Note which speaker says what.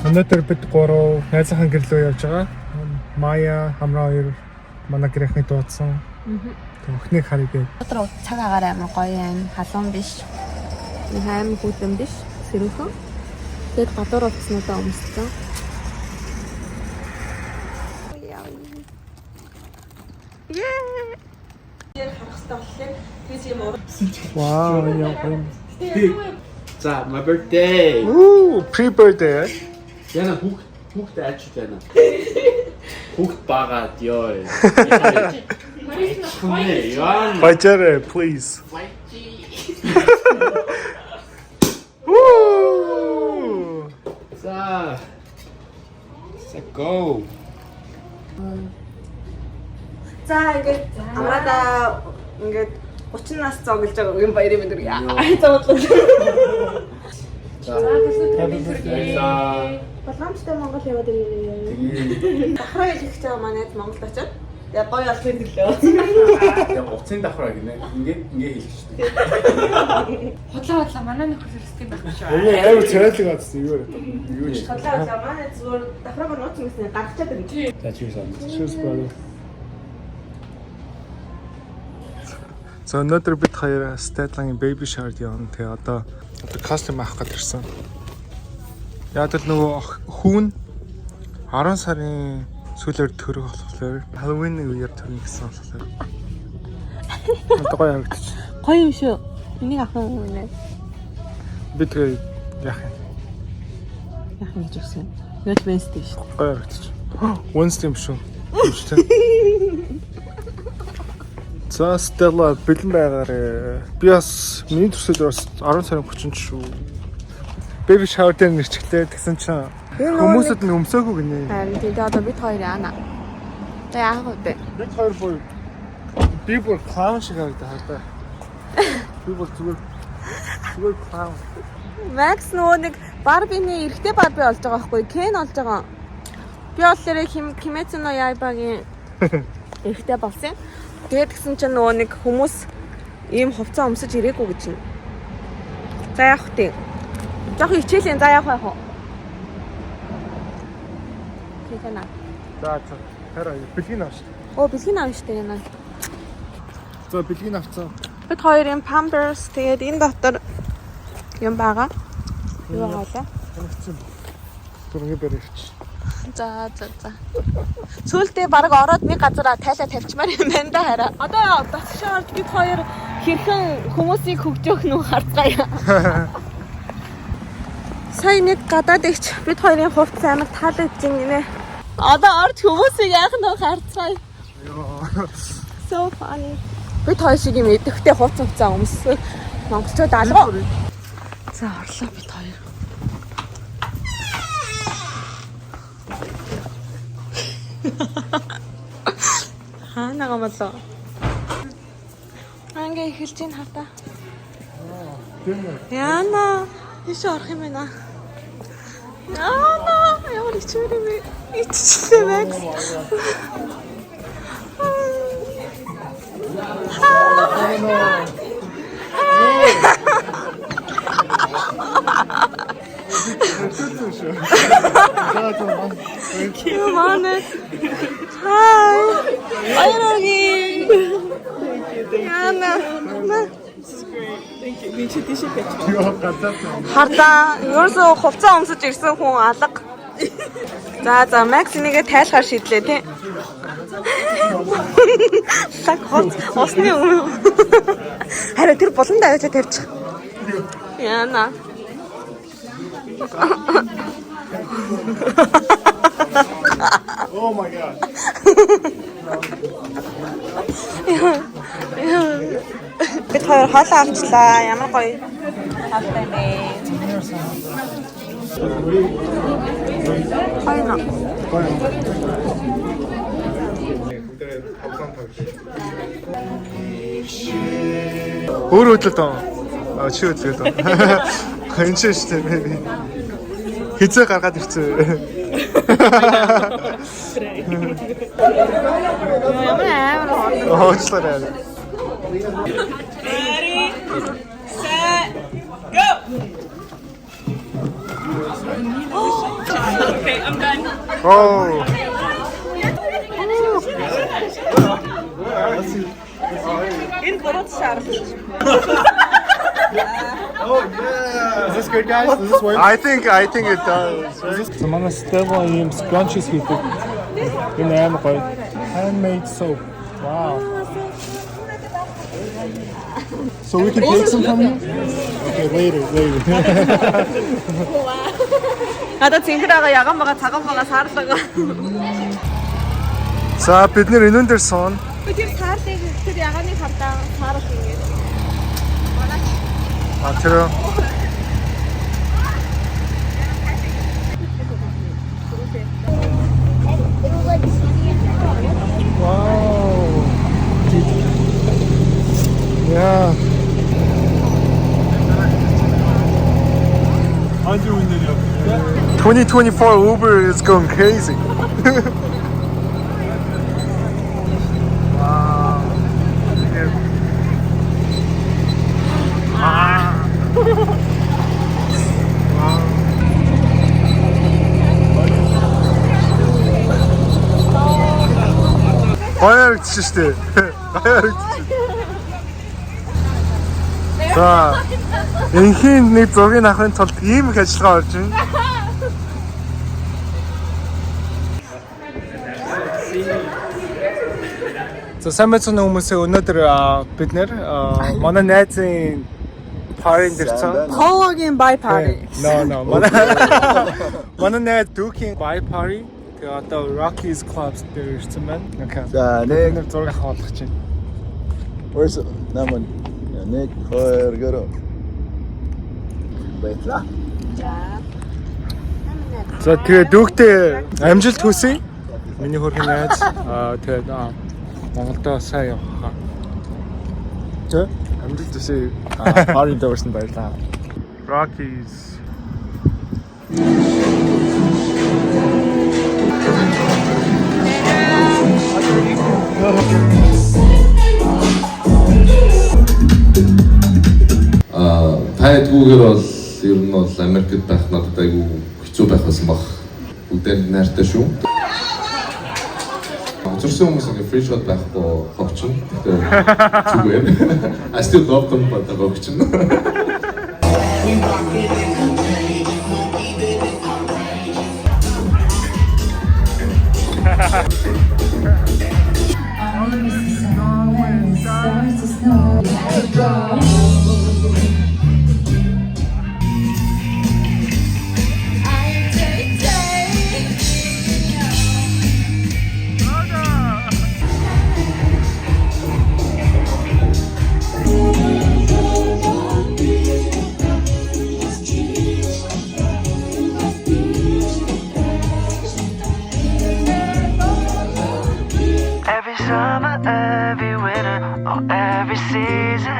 Speaker 1: Өнөөдөр бид гурав найзынхаа гэр рүү явж байгаа. Мая, хамраа хоёр манай гэрийнхний дуудсан. Өхнийг харъя гээ.
Speaker 2: Өдөр цаг агаар амар гоё юм. Халуун биш. Хайм хүлэн биш. Сэрүүхэн. Тэгээд гадуур утаснуудаа өмссөн.
Speaker 1: Вау, яа.
Speaker 3: За, my birthday.
Speaker 1: Ooh, pre-birthday.
Speaker 3: Яна хүүхд ачиж байна. Хүүхд багаад ёо.
Speaker 1: Бачарэ, please. Woo!
Speaker 3: За. Go.
Speaker 2: За ингээд амраада ингээд 30 нас цогөлж байгаа үеийн баярын мэндэр зовлоо.
Speaker 3: За.
Speaker 2: Боломжтой Монгол яваад ирээ. Давхраа гэж хэлж байгаа манайд Монголд очиод тэгээ гоё албан төрлөө.
Speaker 3: Тэгээ уцын давхраа гинэ. Ингээд хэлж шүү дээ.
Speaker 4: Хотлоо манай нөхөр хэрэгсдэг байхгүй шүү.
Speaker 1: Амар цайлаг атсан юу яриад байгаа. Юу ч.
Speaker 2: Хотлоо манай зүгээр давхраа нууц юмснээ гаргачаад байна.
Speaker 3: За чи сан.
Speaker 1: Cheers brother. За өнөөдөр бид хоёр Stedline baby shower-д явна. Тэгээ одоо костюм авах гэж ирсэн. Яг л нөгөө хүүн 10 сарын сүүлээр төрөх болохоор Halloween-ийн үеэр төрнө гэсэн болохоор. Одоо гоё харагдаж.
Speaker 2: Гоё юм шүү. Энийг авах юм нэ.
Speaker 1: Би тэгээ яах юм?
Speaker 2: Яах юм гэж өгсөн. Нөт Wednesday шүү.
Speaker 1: Гоё харагдаж. Wednesday юм шүү. За Stella бэлэн байгаарэ. Би бас миний төсөл бас 10 сарын 30 шүү. Baby shower дээр нэрчглээ тэгсэн чинь хүмүүсэд нь өмсөөгүй гинэ.
Speaker 2: Харин тэгээд одоо бид хоёр яана. Тэ яах вэ?
Speaker 1: Бид хоёр бүр би бүр clown шиг харагдаа. Би бүр зүгээр clown.
Speaker 2: Max нөгөө нэг Barbie-ний эрэгтэй Barbie болж байгаа байхгүй? Ken болж байгаа. Би болохоор Kimetsu no Yaiba-гийн эрэгтэй болсон. Тэгээд гисэн чинь нөгөө нэг хүмүүс ийм хувцас өмсөж ирээгүй гэж юм. За яах вэ? Жохо хичээлийн за яах вэ? Тэхэнэ.
Speaker 1: За хараа бэлгийн авч.
Speaker 2: Оо бэлгийн авна штэ яна.
Speaker 1: За бэлгийн авцсан.
Speaker 2: Бид хоёрын Pampers тэгээд энэ дотор юм байгаа. Юу хаалаа?
Speaker 1: Түрнгээ барьж.
Speaker 2: За. Сүүлдээ баг ороод нэг газараа тайлаа тавьчмаар юм байна да хараа. Одоо батгшаард бид хоёр хэрхэн хүмүүсийг хөгжөөх нь харцгаая. Сайн нэг гадаад игч бид хоёрын хувцас амар таалагдж байна. Одоо орж хүмүүсийг яах нь харцгаая. So funny. Бид хоёр шиг юм идэвхтэй хувцас өмссөн. Монголчууд алга. За орлоо бид хоёр. Хаанаа болоо. Ангээ эхэлж ийн хата. Яна, иш орох юм байна. Яна, яа ичмэр юм. Ичсэн Max. Come on. Hi. Ayrogi. Yana. Thank you. Би ч тийш гэж. Хардаа, ерөөсөө хувцас өмсөж ирсэн хүн алга. За Max нэгээ тайлахаар шийдлээ тий. Сак хоц осны юм. Харин тэр болон давж тавьчих. Яна.
Speaker 1: Oh my god.
Speaker 2: Бид хоёр хоолоо авчлаа. Ямар гоё хоолтой бэ. Хайна.
Speaker 1: Өөр хөдлөлт аа. Чи хөдлөлт аа. Хэнчээ штэ. Хизээ гаргаад ирсэн.
Speaker 2: Ямар амар хоолой.
Speaker 1: Оочлаарай.
Speaker 2: Ready, set, go! Okay, I'm done.
Speaker 1: Oh.
Speaker 2: Энэ гурав шар.
Speaker 3: Is this good, guys? Does this work?
Speaker 1: I think it does. So манай Stella ийм scrunchies хийдэг. Энэ амар гоё. Handmade soap. Wow. So we can take some from you? Okay, later.
Speaker 2: Надад цэнхрээгээ яган байгаа, цагаан байгаа, саарлага.
Speaker 1: За бид нэр энүүн дээр суун.
Speaker 2: Тэр саарлыг тэр яганы хавтаа саарал ингэ.
Speaker 1: А тэр Wow. Yeah. 2024 Uber is going crazy. Wow. Гоё харагдчих шүү дээ. Гоё харагдчих. За. Энхийн нэг зургийг авахын тулд ийм их ажиллагаа орж байна. За сайн мэцэн хүмүүсээ өнөөдөр бид нэр манай найзын парийн дэрцэн.
Speaker 2: Poloгийн buy party.
Speaker 1: No. Манай найз Duke-ийн buy party. Тэгээ одоо Rockies Clubs дээр ирсэн байна. Okay.
Speaker 5: За нэг
Speaker 1: Нэг зураг авах гэж байна.
Speaker 5: Where's намын нэг хоёр гөрөө. Байтла.
Speaker 1: За тэгээ Duke-тэй амжилт хүсье. Миний хөрхөн найз тэгээд Монголдо сайн явах. Тэ? Амжилт хүсье.
Speaker 5: Пари дөрсөн байлаа.
Speaker 1: Rockies.
Speaker 6: Тайдгүйгээр бол ер нь бол Америкт байх надад айгүй хэцүү байх байсан баг. Бүгдээр найртай шүү. Зурсан хүмүүс ингээ free shot байхгүй хогчин. Зүгээр. I still love them but the хогчин.
Speaker 7: Every summer, every winter, or every season,